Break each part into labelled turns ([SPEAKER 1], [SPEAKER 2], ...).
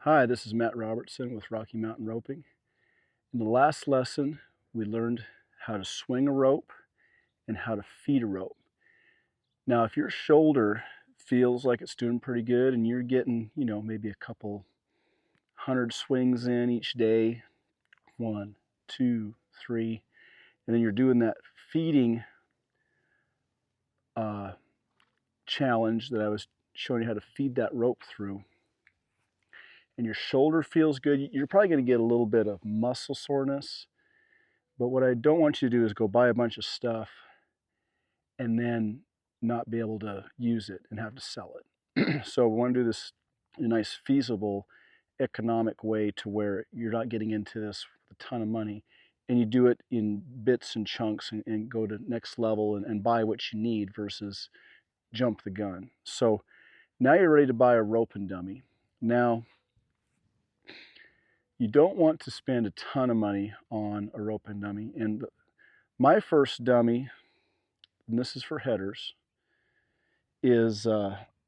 [SPEAKER 1] Hi, this is Matt Robertson with Rocky Mountain Roping. In the last lesson, we learned how to swing a rope and how to feed a rope. Now, if your shoulder feels like it's doing pretty good and you're getting, maybe a couple hundred swings in each day, 1, 2, 3, and then you're doing that feeding challenge that I was showing you how to feed that rope through, and your shoulder feels good, you're probably going to get a little bit of muscle soreness. But what I don't want you to do is go buy a bunch of stuff and then not be able to use it and have to sell it. So we want to do this in a nice, feasible, economic way to where you're not getting into this with a ton of money, and you do it in bits and chunks and go to next level and buy what you need versus jump the gun. So now you're ready to buy a rope and dummy. Now, you don't want to spend a ton of money on a rope and dummy. And my first dummy, and this is for headers, is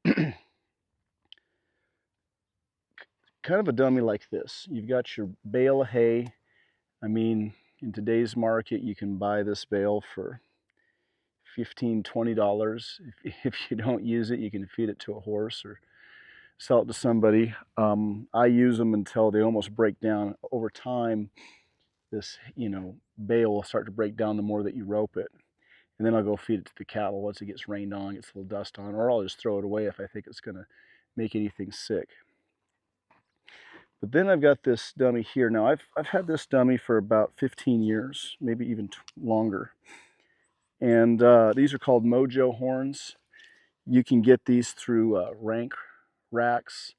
[SPEAKER 1] kind of a dummy like this. You've got your bale of hay. I mean, in today's market, you can buy this bale for $15, $20. If you don't use it, you can feed it to a horse or sell it to somebody. I use them until they almost break down. Over time, this bale will start to break down the more that you rope it. And then I'll go feed it to the cattle once it gets rained on, gets a little dust on, or I'll just throw it away if I think it's going to make anything sick. But then I've got this dummy here. Now I've had this dummy for about 15 years, maybe even longer. And these are called Mojo horns. You can get these through Rank Racks,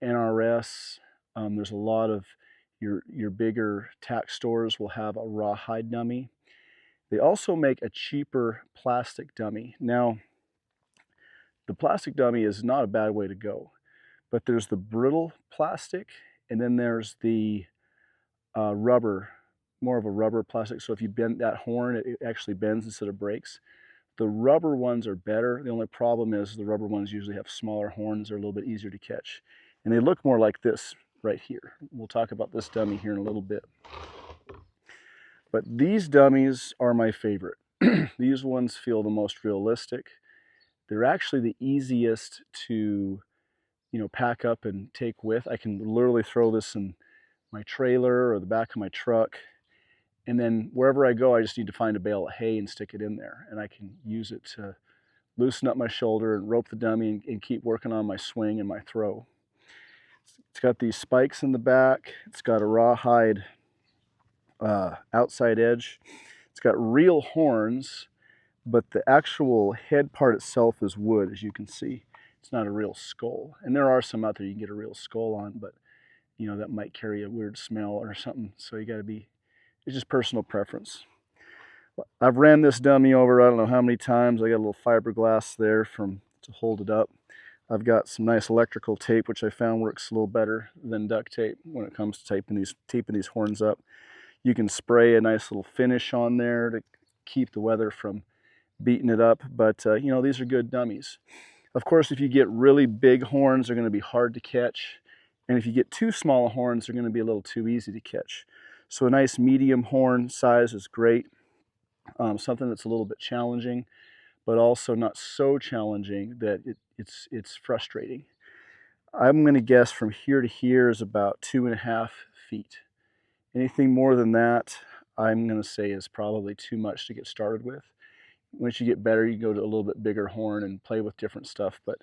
[SPEAKER 1] NRS. There's a lot of your bigger tack stores will have a rawhide dummy. They also make a cheaper plastic dummy. Now, the plastic dummy is not a bad way to go, but there's the brittle plastic, and then there's the rubber, more of a rubber plastic. So if you bend that horn, it actually bends instead of breaks. The rubber ones are better. The only problem is the rubber ones usually have smaller horns. They're a little bit easier to catch. And they look more like this right here. We'll talk about this dummy here in a little bit. But these dummies are my favorite. These ones feel the most realistic. They're actually the easiest to, pack up and take with. I can literally throw this in my trailer or the back of my truck, and then wherever I go, I just need to find a bale of hay and stick it in there, and I can use it to loosen up my shoulder and rope the dummy and keep working on my swing and my throw. It's got these spikes in the back. It's got a rawhide outside edge. It's got real horns, but the actual head part itself is wood, as you can see. It's not a real skull. And there are some out there you can get a real skull on, but that might carry a weird smell or something. So you got to be, it's just personal preference. I've ran this dummy over I don't know how many times. I got a little fiberglass there to hold it up. I've got some nice electrical tape, which I found works a little better than duct tape when it comes to taping these horns up. You can spray a nice little finish on there to keep the weather from beating it up, but these are good dummies. Of course, if you get really big horns, they're going to be hard to catch, and if you get too small horns, they're going to be a little too easy to catch. So a nice medium horn size is great. Something that's a little bit challenging, but also not so challenging that it's frustrating. I'm going to guess from here to here is about 2.5 feet. Anything more than that, I'm going to say is probably too much to get started with. Once you get better, you go to a little bit bigger horn and play with different stuff. But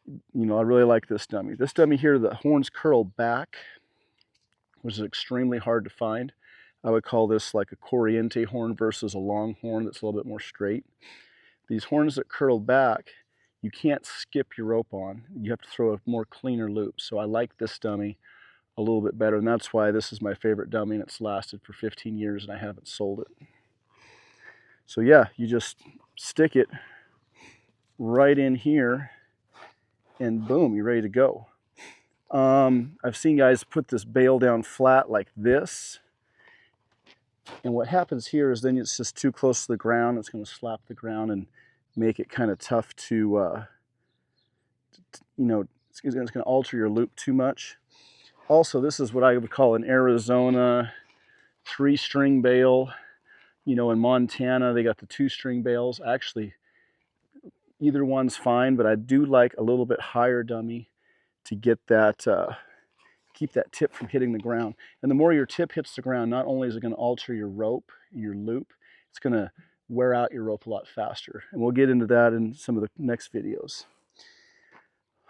[SPEAKER 1] I really like this dummy. This dummy here, the horns curl back, which is extremely hard to find. I would call this like a Corriente horn versus a long horn that's a little bit more straight. These horns that curl back, you can't skip your rope on. You have to throw a more cleaner loop. So I like this dummy a little bit better, and that's why this is my favorite dummy, and it's lasted for 15 years and I haven't sold it. So yeah, you just stick it right in here and boom, you're ready to go. I've seen guys put this bale down flat like this, and what happens here is then it's just too close to the ground. It's going to slap the ground and make it kind of tough to it's going to alter your loop too much. Also, this is what I would call an Arizona 3-string bail. You know, in Montana, they got the 2-string bails. Actually, either one's fine, but I do like a little bit higher dummy to get that, keep that tip from hitting the ground. And the more your tip hits the ground, not only is it going to alter your rope, your loop, it's going to wear out your rope a lot faster. And we'll get into that in some of the next videos.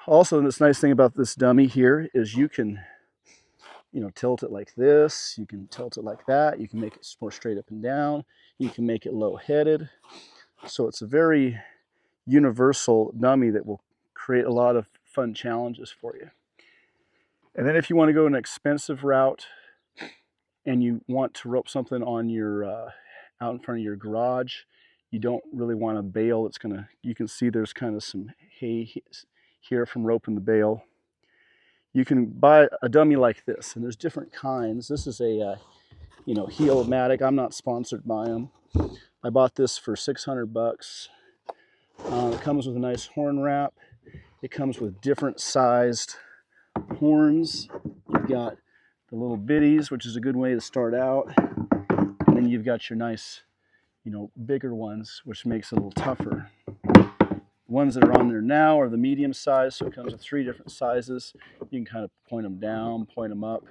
[SPEAKER 1] Also, this nice thing about this dummy here is you can, you know, tilt it like this, you can tilt it like that, you can make it more straight up and down, you can make it low-headed. So it's a very universal dummy that will create a lot of fun challenges for you. And then if you want to go an expensive route and you want to rope something on your out in front of your garage, you don't really want a bail. It's gonna, you can see there's kind of some hay here from roping the bail. You can buy a dummy like this, and there's different kinds. This is a you know, Heel-O-Matic. I'm not sponsored by them. I bought this for 600 bucks. It comes with a nice horn wrap. It comes with different sized horns. You've got the little bitties, which is a good way to start out. And then you've got your nice, you know, bigger ones, which makes it a little tougher. The ones that are on there now are the medium size, so it comes with 3 different sizes. You can kind of point them down, point them up.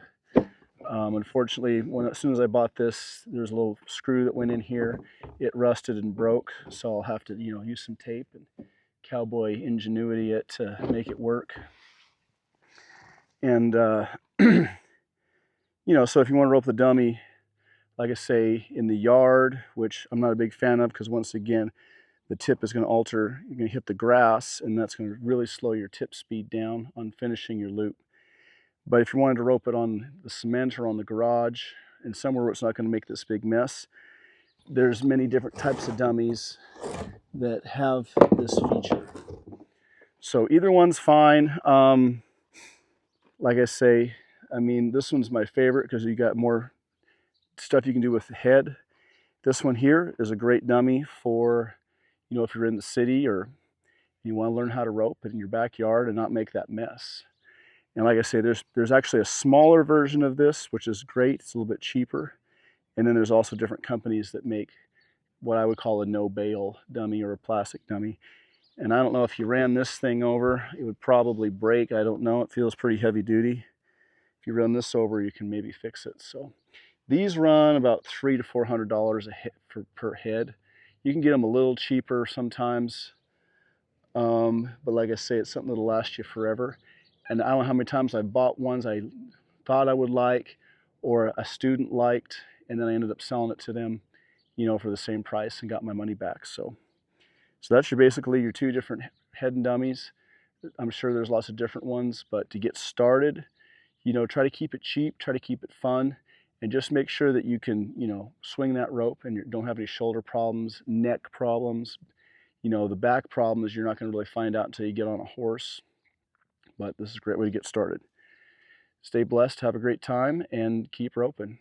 [SPEAKER 1] Unfortunately, as soon as I bought this, there's a little screw that went in here. It rusted and broke, so I'll have to, you know, use some tape and cowboy ingenuity it to make it work. And you know, so if you want to rope the dummy, like I say, in the yard, which I'm not a big fan of because once again, the tip is going to alter. You're going to hit the grass, and that's going to really slow your tip speed down on finishing your loop. But if you wanted to rope it on the cement or on the garage and somewhere where it's not going to make this big mess, there's many different types of dummies that have this feature. So either one's fine. Like I say, I mean, this one's my favorite because you got more stuff you can do with the head. This one here is a great dummy for, you know, if you're in the city or you want to learn how to rope in your backyard and not make that mess. And like I say, there's actually a smaller version of this, which is great. It's a little bit cheaper. And then there's also different companies that make what I would call a no-bail dummy or a plastic dummy. And I don't know if you ran this thing over, it would probably break. I don't know. It feels pretty heavy duty. If you run this over, you can maybe fix it. So these run about $300 to $400 per head. You can get them a little cheaper sometimes. But like I say, it's something that'll last you forever. And I don't know how many times I bought ones I thought I would like or a student liked, and then I ended up selling it to them, you know, for the same price and got my money back. So that's basically your 2 different head and dummies. I'm sure there's lots of different ones, but to get started, you know, try to keep it cheap, try to keep it fun, and just make sure that you can, you know, swing that rope and you don't have any shoulder problems, neck problems. You know, the back problem is you're not going to really find out until you get on a horse. But this is a great way to get started. Stay blessed, have a great time, and keep roping.